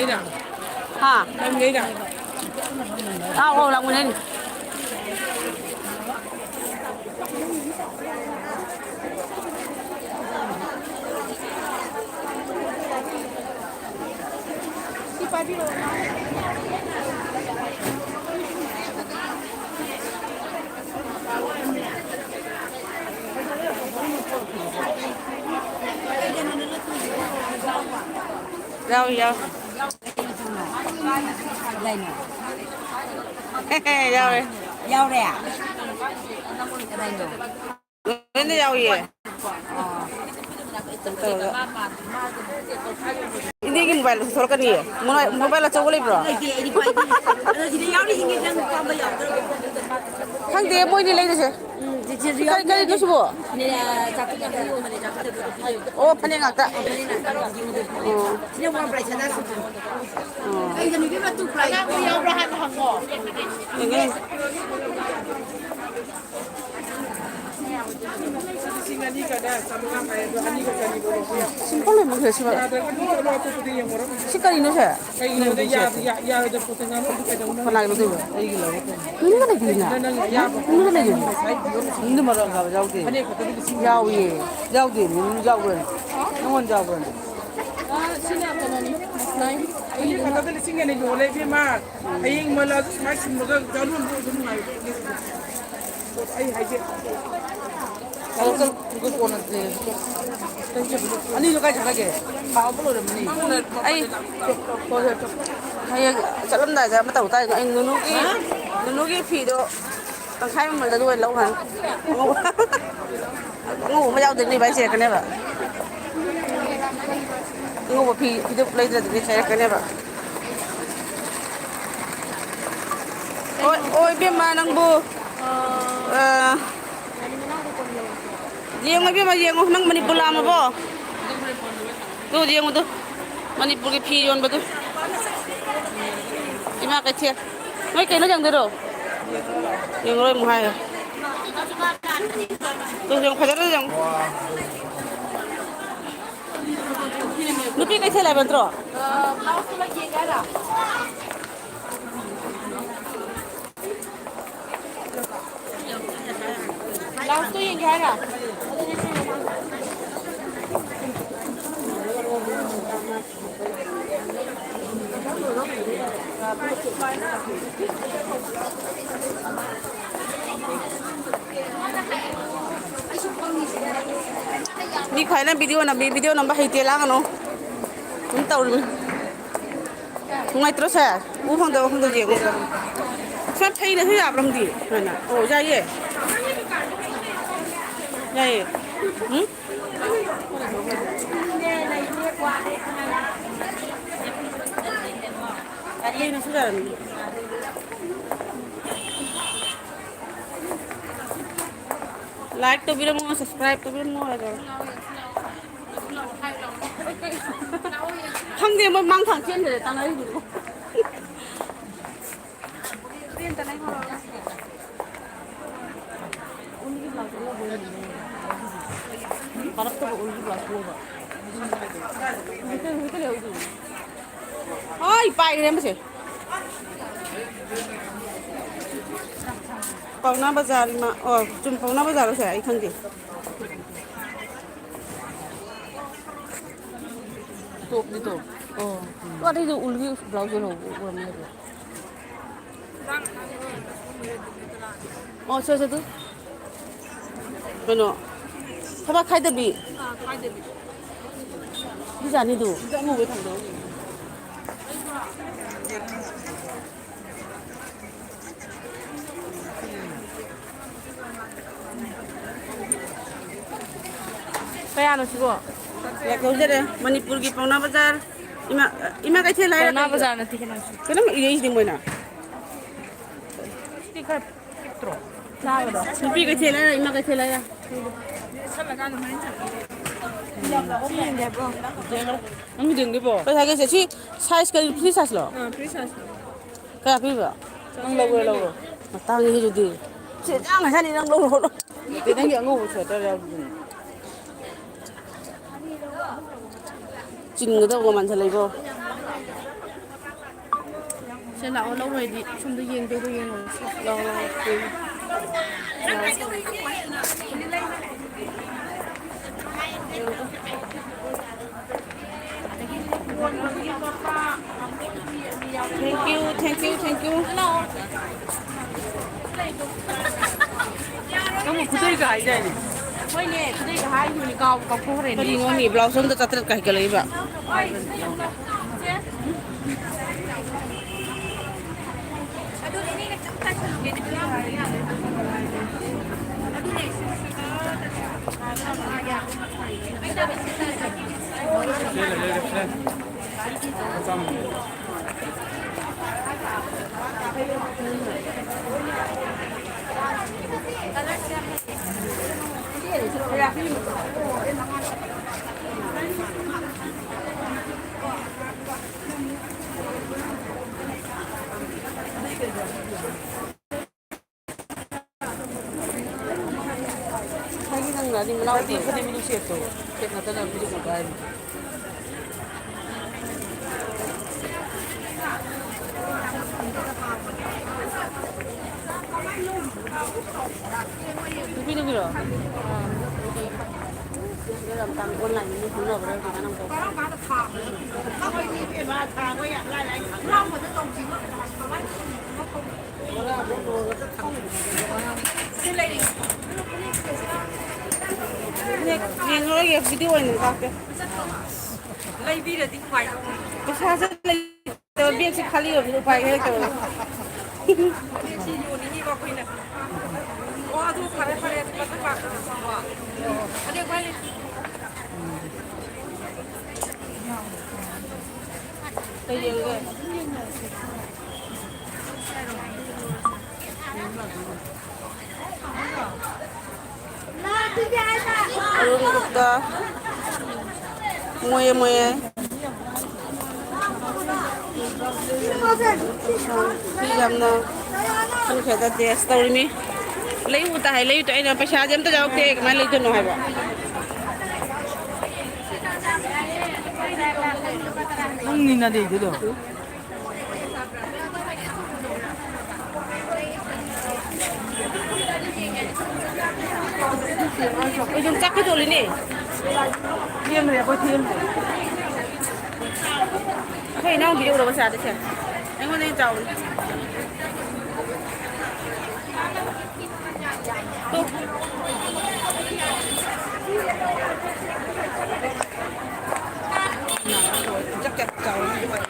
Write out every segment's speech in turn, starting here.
ha tao làm cái này rau rau đây nè rau đây rau đây à đây nè đến cái rau gì ini cái mobile số cái gì mobile là chỗ lấy bro thằng dia mau ini lấy được cái itu semua oh paling agak ini mau belajar nasi ini jadi kita tuh belajar yang berahan hango ini simpel ya mungkin sih sekali ini saya pernah itu ini kan lagi ini kan lagi ini malah nggak jauh deh jauh ye jauh deh ini jauh kan nggak jauh kan sini apa nih lain ini kata tadi singa nih jual lebih mah aing malah masih malah jalur itu naik aing aja kalau kan gue pun nanti ini juga jangan ke kau perlu deh ni ay kayak jalan dah jangan tahu tahu anh nunu cái phi đó tăng khai mà là đuôi lâu hả ngủ mà giao tiền đi bán xe cái này vậy ngủ mà phi đó lấy ra cái xe cái này vậy ôi biết mà năng bu riêng mấy biết mà riêng năng Manipur làm mà bo tu riêng mà tu Manipur cái phi yon mà tu ima cái thiệt mấy cái nó chẳng được đâu riêng rồi một hai rồi tu riêng phải rất riêng nó biết cái thiệt lại bên trọ lao tôiยังไงล่ะ đi khoai lên video nằm hay tiền lang nó chúng tàu ngay trước xe u không đâu gì cũng phát thấy là thế nào làm gì này nè ồ ra vậy đây đây nó sẽ là like to video mo subscribe to video mo rồi thằng gì mà mang thằng trên để tao lấy gì đâu tiền tao lấy hoa 바닥도 올리고 왔고 이렇게 여기 아 이빠이 그래 뭐지 Pauna Bazaar mà chung Pauna Bazaar rồi sẽ không gì top đi top có đi được ulgi blouse rồi ulam này rồi sao tu cái nó sao bác khai được bị đi ra đi đủ ngủ với thằng đó kaya ano siguro? Ya kau jadi Manipur ki Pauna Bazaar, ima kaya cila ya? Pauna Bazaar nanti kan? Kenapa iya ini mana? Stiker Petro. Nah, betul. Tapi kaya cila ya, ima kaya cila ya? Ang ding di po. Kaya kaya si size kaya free size lo? Free size. Kaya free ba? Ang lago. Matang ini jadi. Jangan sana ang lago. Kita nggak ngau saya Chin người ta có mặn thật lấy vô เสร็จแล้วเราเลยดิชมตัวเย็นตัวเย็นเลย เราคือ thank you 너무 구더기가 아니잖아. เฮ้ยเนี่ยคือได้หายอยู่ในกองกองพวกเรน พอดีว่ามีเราส้มจะจัดไก่กันเลยแบบ 자기는 나디 나오고 근데 미루시했어. 나타나 무조건 가야 돼. 누구누구요? làm tăng quân lại như thế nào rồi thì nó riêng nói cái video này các cái lấy video đi quay cái sao sẽ lấy tôi biết sẽ khali ở video quay cái rồi chịอยู่นี่ก็คุยนะว่าทุกคนไปก็ต้องฝากกันสองว่าอันนี้ไปเลย Tây Dương rồi. Được mùi mùi đi làm nào không phải ta để story mi lấy u ta hay lấy tụi anh phải xa dám tới đâu kê cái máy lấy cho nó hay bỏ 형님나 돼 이거. ôi chúng chắc cái đồ lên nè thêm này có thêm. hay nó video đâu có xả được chưa anh có nên chào tốt chắc chặt chào như vậy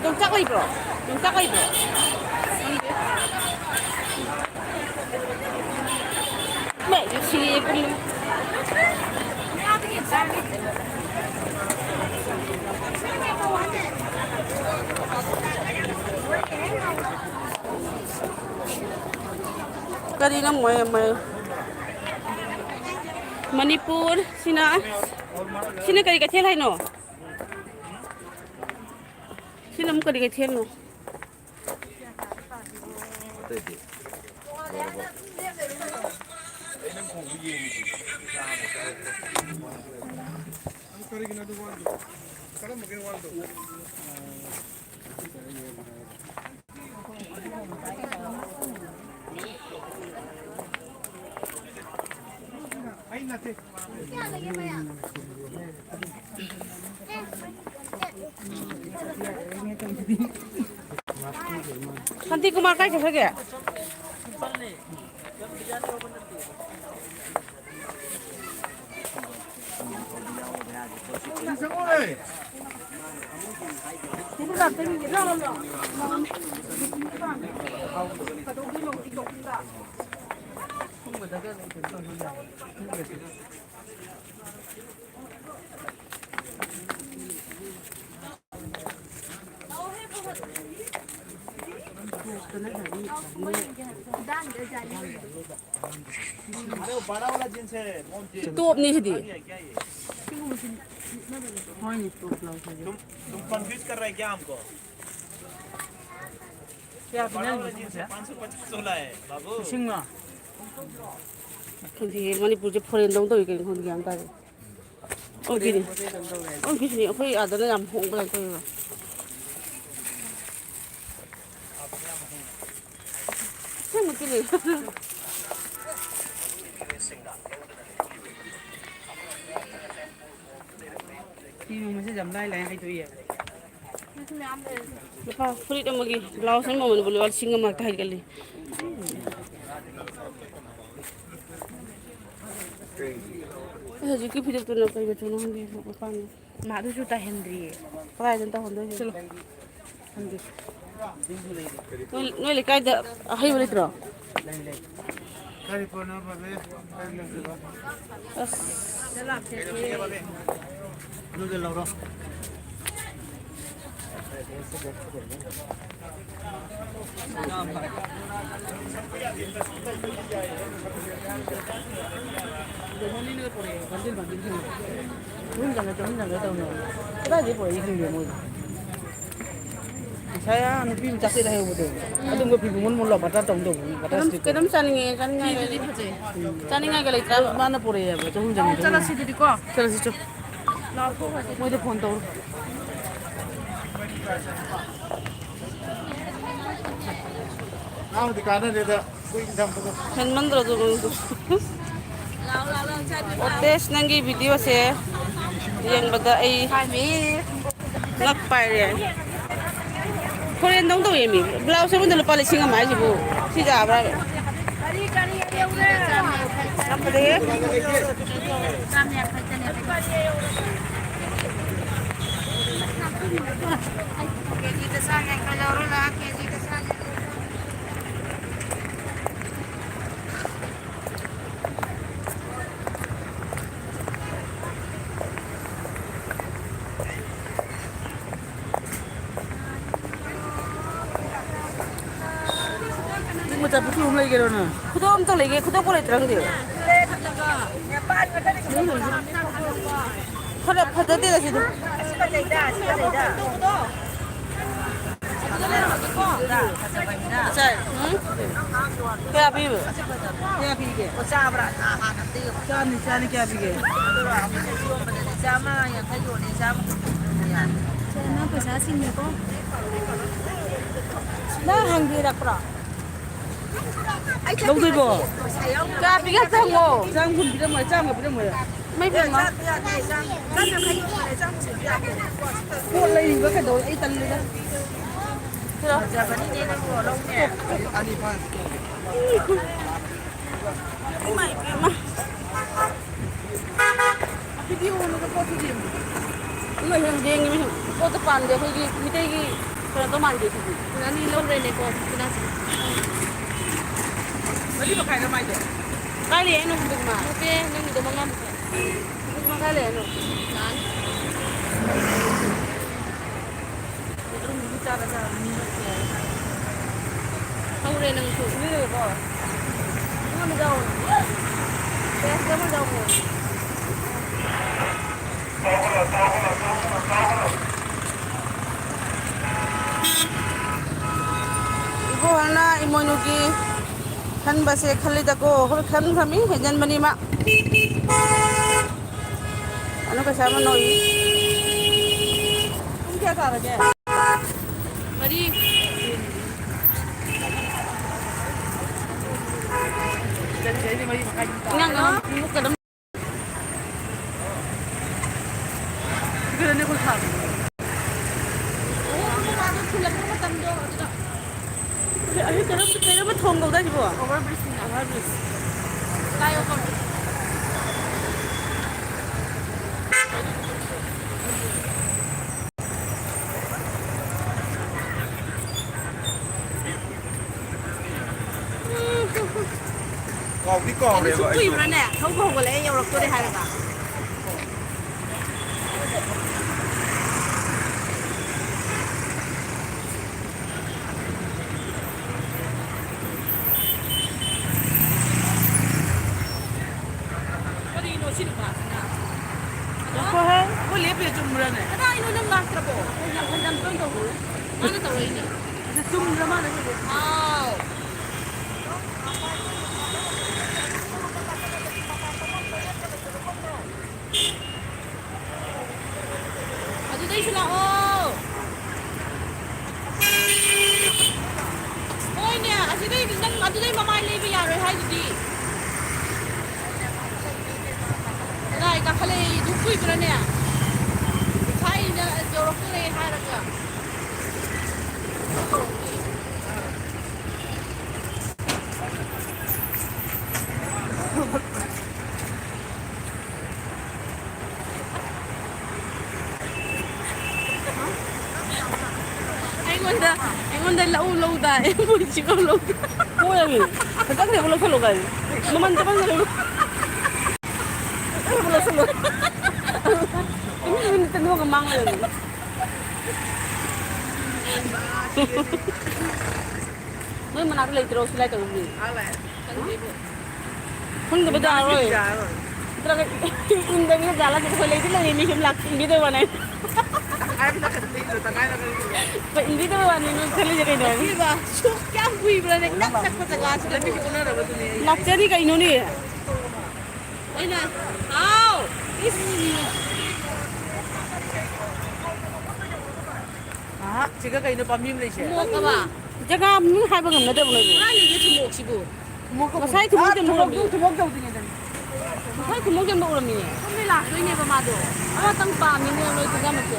좀 작아 입어 좀 작아 입어 mẹ chị cũng cái đi nó mày mày Manipur sina sina cái thel hay no sina mu cái thel no Nanti ku makan siapa ya? तो अपनी से दी तुम confuse कर रहे हैं क्या हमको? क्या बड़ा वाला जींस है 550 वाला है बाबू। सिंगा 근데 머니পু르 포렌 정도 이게 건디 안 가요. ꯑꯣꯀꯦ ꯑꯣꯀꯦꯁꯤꯅꯤ ꯑꯩꯈꯣꯏ ꯑꯥꯗꯅ ꯌꯥꯝ ꯍꯣꯡꯕ ꯂꯩꯇꯣꯏꯕ ꯁꯦꯡꯃꯛꯀꯤ ꯂꯩ ꯐꯤ ꯃꯁꯤ ꯌꯥꯝ ꯂꯥꯏ ꯂꯥꯏ ꯍꯥꯏꯗꯣꯛꯏ ꯂꯨꯄꯥ ꯐꯨꯔꯤꯠ ꯑꯃꯒꯤ ꯕ꯭ꯂꯥꯎꯁ ꯑꯃ ꯃꯃꯜꯕꯨ ꯂꯨꯄꯥ 1,000 ꯍꯥꯏꯒꯠꯂꯤ ꯍꯧꯖꯤꯛꯀꯤ ꯐꯤꯗꯛꯇꯨꯅ ꯀꯩ ꯃꯆꯨꯅꯣ ꯈꯪꯗꯦ ꯃꯄꯥꯟꯗ ꯃꯥꯗꯨꯁꯨ ꯇꯥꯍꯟꯗ꯭ꯔꯤꯌꯦ ꯀꯗꯥꯏꯗ ꯇꯧꯍꯟꯗꯣꯏꯁꯦ ꯆꯠꯂꯣ ꯅꯣꯏ ꯂꯩꯀꯥꯏꯗ ꯑꯍꯩꯕ ꯂꯩꯇ꯭ꯔꯣ करी पोना बाबे ꯑꯁ नुगे लौरो ꯃꯅꯤꯅ ꯄꯨꯔꯛꯑꯦ ꯕꯟꯗꯤꯜ ꯆꯍꯨꯝ ꯆꯪꯒ ꯇꯧꯅ ꯀꯗꯥꯏꯗꯒꯤ ꯄꯨꯔꯛꯏ ꯈꯪꯗꯦ ꯃꯣꯏꯗꯣ ꯉꯁꯥꯏ ꯅꯨꯄꯤ ꯃꯆꯥ ꯂꯩꯍꯧꯕꯗꯣ ꯑꯗꯨꯝꯕ ꯐꯤꯕꯨ ꯃꯨꯟ ꯃꯨꯟ ꯂꯥꯎ ꯕꯇꯔ ꯇꯧꯗꯧꯕ ꯀꯩꯅꯣꯝ ꯆꯥꯅꯤꯡꯉꯦ ꯆꯥꯅꯤꯡꯉꯥꯏꯒ ꯂꯩꯇ꯭ꯔꯥ ꯃꯥꯅ ꯄꯨꯔꯛꯑꯦꯕ ꯆꯍꯨꯝ ꯆꯪꯒ ꯆꯠꯂꯁꯤ ꯑꯗꯨꯗꯤꯀꯣ ꯆꯠꯂꯁꯤ ꯆꯣ ꯃꯣꯏꯗ ꯐꯣꯟ ꯇꯧꯔꯣ नाम दिखाने दे दे कोई इंसान को ꯍꯦꯟꯃꯟꯗ꯭ꯔꯣ ꯑꯗꯨ ꯑꯣꯇꯦꯁ ꯅꯪꯒꯤ ꯚꯤꯗꯤꯑꯣꯁꯦ ꯌꯦꯡꯕꯗ ꯑꯩ ꯉꯛ ꯄꯥꯏꯔꯦ ꯐꯣꯔꯦꯟꯗꯧ ꯇꯧꯋꯦ ꯃꯤ ꯕ꯭ꯂꯥꯎꯁ ꯑꯃꯗ ꯂꯨꯄꯥ 1,000 ꯍꯥꯏꯁꯤꯕꯨ ꯁꯤ ꯌꯥꯕ꯭ꯔꯥ ꯉꯛꯄꯅꯦꯍꯦ ꯃꯆꯥ ꯄꯨꯈꯤ ꯑꯃ ꯂꯩꯒꯦꯔꯣ ꯅꯪ ꯈꯨꯗꯣꯞ ꯑꯝꯇ ꯂꯩꯒꯦ ꯈꯨꯗꯣꯞꯄꯨ ꯂꯩꯇ꯭ꯔꯥ ꯈꯪꯗꯦ ꯈꯔ ꯐꯖꯗꯦꯗ ꯁꯤꯗꯤ ꯀꯌꯥ ꯄꯤꯕ ꯀꯌꯥ ꯄꯤꯒꯦ ꯆꯥꯅꯤ ꯀꯌꯥ ꯄꯤꯒꯦ ꯅꯪ ꯄꯩꯁꯥ ꯁꯤꯡꯉꯦꯀꯣ ꯅꯪ ꯍꯪꯕꯤꯔꯛꯄ꯭ꯔꯣ ꯂꯧꯗꯣꯏꯕꯣ ꯀꯌꯥ ꯄꯤꯒꯦ ꯍꯪꯉꯣ ꯆꯥꯝ ꯀꯨꯟ ꯄꯤꯔꯝꯃꯣꯏ ꯆꯥꯝꯃ ꯄꯤꯔꯝꯃꯣꯏ ꯃꯩ ꯄꯤꯔꯝꯃꯣ ꯄꯣꯠ ꯂꯩꯔꯤꯕ ꯀꯩꯗꯧ ꯑꯩ ꯇꯜꯂꯤꯗ ꯚꯤꯗꯤꯑꯣꯅꯒ ꯄꯣꯠꯇꯨꯗꯤ ꯏꯃꯥ ꯌꯦꯡꯉꯤ ꯄꯣꯠꯇꯣ ꯄꯥꯝꯗꯦ ꯑꯩꯈꯣꯏꯒꯤ ꯃꯤꯇꯩꯒꯤ ꯀꯩꯅꯣ ꯃꯥꯟꯗꯦ ꯁꯤꯗꯤ ꯅꯪꯅꯤ ꯂꯧꯔꯦꯅꯦꯀꯣ ꯀꯅꯥꯁꯤ 2.5 ꯀꯃꯥꯏꯅ ꯀꯥꯏ ꯂꯩꯅꯣ ꯍꯧꯖꯤꯛꯃ ꯅꯠꯇꯦ ꯅꯪꯒꯤꯗꯣ 5 ꯍꯧꯖꯤꯛꯃ ꯀꯥꯏ ꯂꯩꯅꯣ ꯍꯧꯔꯦ ꯅꯪꯁꯨ 이거고. 이거는 저. 네, 세번 자고. 이거 하나 이모누기 한바세 칼리다고 홀 칸감이 해전머니 막. ano kasama noy? Kung kaya talaga. Mari. jadi mari makan Inang ano? Kadam. Siguro na ko sabi. Ay, kaya ba thong daw diba? Overbridge na. Overbridge. Tayo ko. Còn đi còn để vậy. Quỷ rồi nè, không có cái lấy nhiều lộc tôi đây hay là cả. Có đi nó xin được mà. Ko ha, ko lepe tumra na. Ada ino nang ngastra po. Yang handam pun tahu. Mana tahu ini? Tumra man na. Wow. ꯅꯪ ꯑꯗꯨꯗꯩ ꯃꯃꯥꯏ ꯂꯩꯕ ꯌꯥꯔꯣꯏ ꯍꯥꯏꯗꯨꯗꯤ ꯀꯗꯥꯏ ꯀꯥꯈꯠꯂꯛꯏ ꯑꯗꯨ ꯀꯨꯏꯕ꯭ꯔꯅꯦ ꯁꯥꯏꯅ ꯌꯧꯔꯛꯇꯣꯔꯦ ꯍꯥꯏꯔꯒ ꯑꯩꯉꯣꯟꯗ ꯂꯧꯗꯥ ꯃꯣꯏꯁꯤꯀꯣ ꯂꯧꯗꯥ 뭐야기? 잠깐 해볼라 살로 가요. 너만 잠깐 살로. 해볼라 살로. 이미 일단 누가 망해요. 너희 만나러 레이트로 슬라이드 우리. 혼자 보자 알아요. 그러게 인데미가 잘라서 그 레이트 랑 이미 좀 락인 게 되와네. 인게 되와네. 칼리 저게 돼. 이봐 쑥 구입을 해 딱 잡고 락자리가 이노니. 아니나 아우 아, 제가 가 있는 밤임 레이시. 뭐가 봐 제가 할방 없는데 보내고. 아니 이게 주목시고 사이 구멍 좀 먹으러. 주먹도 어디냐? 사이 구멍 좀 먹으러 미네. 선배 락도이네 봐 마도 아마 땅바 미네 너 그가 맞지.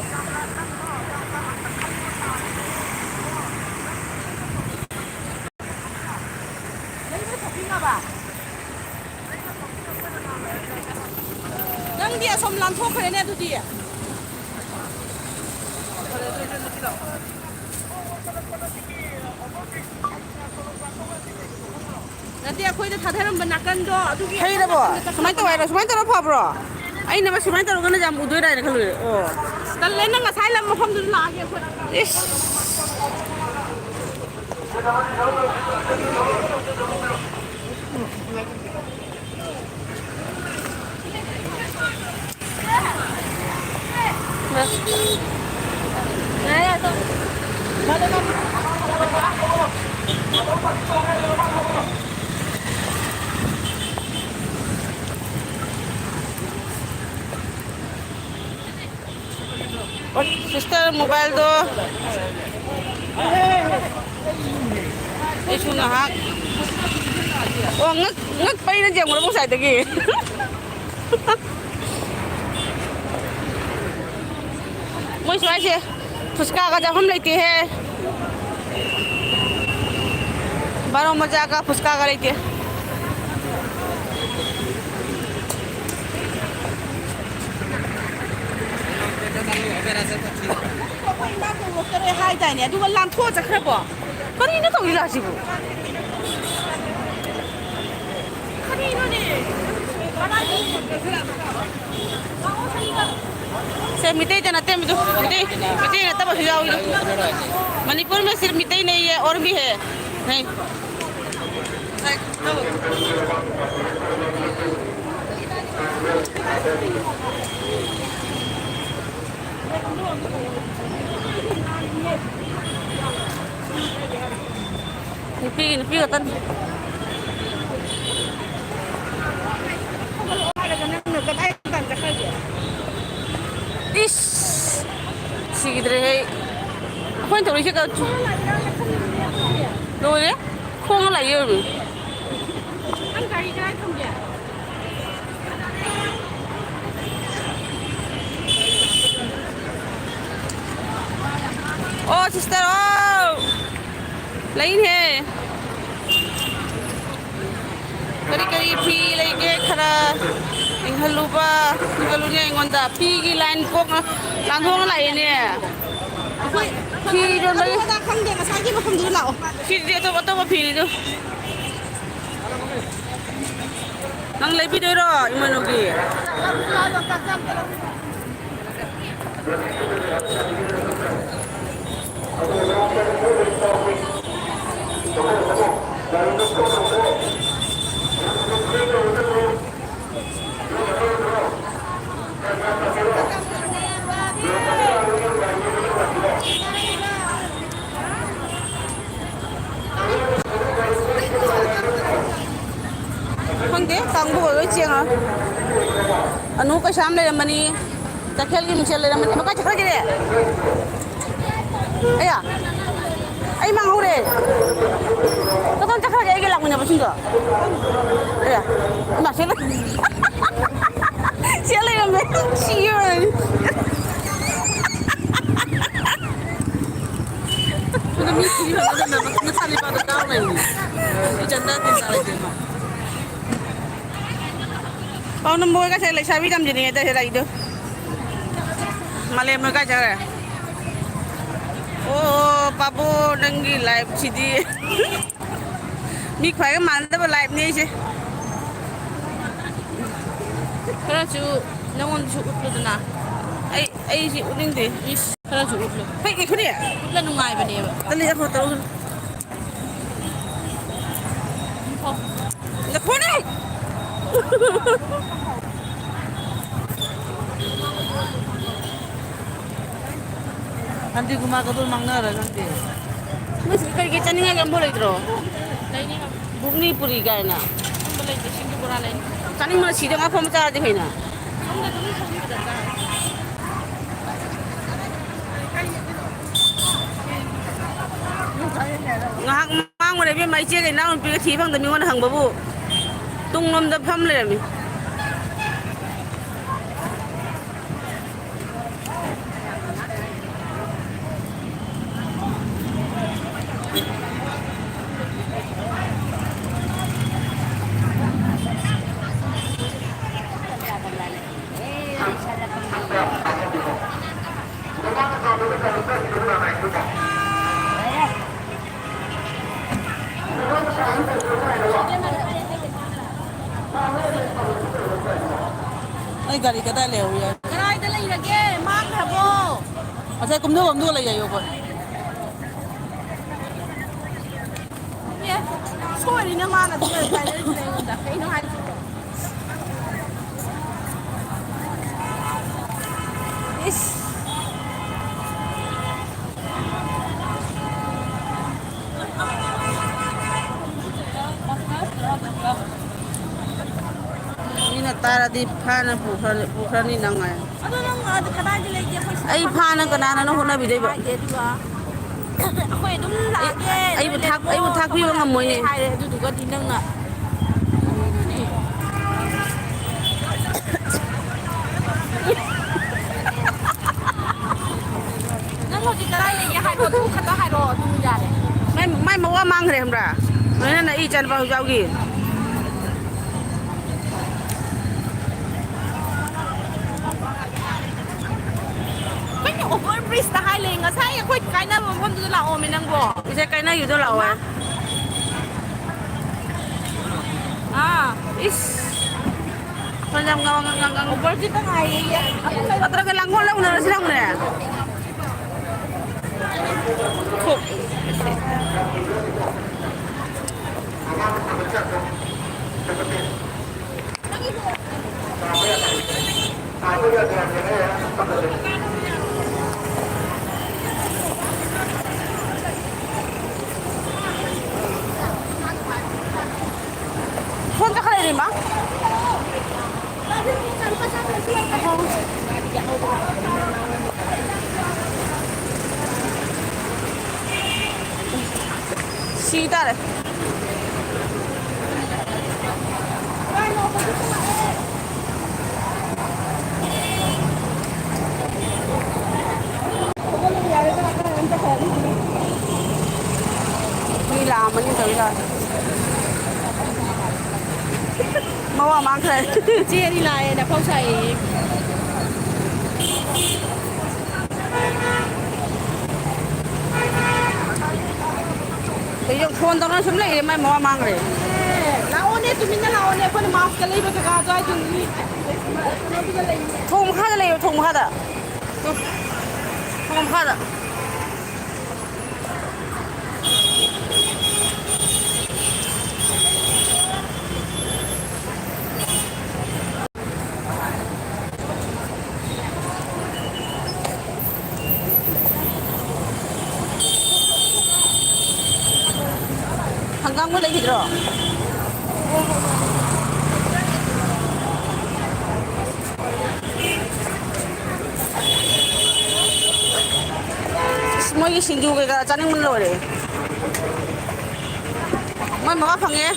ꯅꯪꯗꯤ ꯑꯁꯣꯝ ꯂꯥꯟꯊꯣꯛꯈ꯭ꯔꯦꯅꯦ ꯑꯗꯨꯗꯤ ꯅꯠꯇꯦ ꯑꯩꯈꯣꯏꯗ ꯊꯥꯗꯔꯝꯕ ꯅꯥꯀꯟꯗꯣ ꯑꯗꯨꯒꯤ ꯍꯩꯔꯕꯣ ꯁꯨꯃꯥꯏꯅ ꯇꯧ ꯍꯥꯏꯔꯣ ꯁꯨꯃꯥꯏꯅ ꯇꯧꯔ ꯐꯕ꯭ꯔꯣ ꯑꯩꯅ ꯁꯨꯃꯥꯏꯅ ꯇꯧꯔꯒꯅ ꯌꯥꯝ ꯎꯗꯣꯏꯔꯥ ꯍꯥꯏꯅ ꯈꯜꯂꯨꯔꯦ ꯑꯣ ꯇꯜꯂꯦ ꯅꯪ ꯉꯁꯥꯏ ꯂꯝ ꯃꯐꯝꯗꯨꯗ ꯂꯥꯛꯑꯒꯦ ꯑꯩꯈꯣꯏ 이씨 네, 또. sister mobile do isu na hak oh ngak pai na jeng mo sai tagi moi sai se fuska ka jam hum leite hai baro maja ka fuska ka leite ꯑꯩꯈꯣꯏ ꯏꯃꯥ ꯇꯣꯡꯉꯛꯇꯔꯦ ꯍꯥꯏꯗꯥꯏꯅꯦ ꯑꯗꯨꯒ ꯂꯥꯟꯊꯣꯛꯑ ꯆꯠꯈ꯭ꯔꯕꯣ ꯀꯔꯤꯅꯣ ꯇꯧꯔꯤꯔꯥ ꯁꯤꯕꯨ ꯀꯔꯤꯅꯣꯅꯦ ꯁꯦ ꯃꯤꯇꯩꯗ ꯅꯠꯇꯦ ꯃꯤꯇꯩ ꯅꯠꯇꯕꯁꯨ ꯌꯥꯎꯏ ꯃꯅꯤꯄꯨꯔ में सिर्फ मितई नहीं है और भी है नहीं nupi katan is sigidre hey khoin thori se ka lo le khong la yo anh gari cái không vậy oh sister oh lain hai kari phi lai ke khara inghaluba ingalunya ingonda phi gi line kok lang thong lai ne ꯑꯩꯈꯣꯏ phi don lai ꯑꯗꯨꯗ ꯈꯪꯗꯦ ꯉꯁꯥꯏꯒꯤ ꯃꯐꯝꯗꯨꯗ ꯂꯥꯛꯑꯣ phi de to phi du nang lai bi de ro imanogi khangde tangbu go chenga anu ka sham le mani takhel gi michel le mani maka chakra gire aya ai mang hore to ton chakra 친구야. 야, 나 쟤는 쟤는 왜 치열? 근데 미끼리 하면 나 살이 빠져 나오네. 이제 나 괜찮아 이제. Pauno mo kasi like sabi kam jini ito sila ito. Mali mo ka jara. Oh, papo nangi live chidi. Mi khwai ka man da live ni che. Kara chu nangon chu utlo na. Ai si uling de. Is kara chu utlo. Hai ke khuni. Utlo nungai ba ne ba. Tali ako tawo. Oh. Na khuni. Nanti gumagawa mangnara nanti. Mas kaya chani nga gambo lagi tro. Bugni puri gaya na. Chani mana sidang apa macam ada kena. Ngahak mang mana biar mai cek na un pergi tiang demi mana hang babu. Tung nom dah pam le mi. Ay gari ka tayo lew yan. Karay dala ilagay, mang habo. Asa kumdo lay yayo ko. Yeah. Sorry naman at tayo na kay no hay. Is Ina tara di phana pukha ni nangai. ano nang karay dala ilagay ko. Ay phana kanana no hona bidai ba. Ako dum lagi. Ay buthak pi ba ngamoy ni. Hay duduga din nang na. Nang ho di karay ilagay hay ko tu khata hay ro tu ya le. Mai ma wa mang re hamra. Noi na I chan ba jau gi. Overbridge na hai lên sai ako kai na mo pon du la o min nang bo. Ise kai na yu do la wa. Ah, Is. Panjang ngang overbridge na hai ya. Atra ka langhol lang na silang na. Kok. Phone ka kaya rin ba? Sita rin. Nilaman yung sabi ka. Mawa mang kaya. Chia đi lại là không xài. Thì yung phone tao nó sum lại mai mawa mang rồi. Là ôn đấy, tụi mình là ôn đấy, con mask cái lấy cái gà cho tụi mình. Thùng khát là thùng khát à? Thùng khát à? Hanggang mo lagi dito. Mo yung sinju ka chaning man lo re. Mai mà phẳng nghe.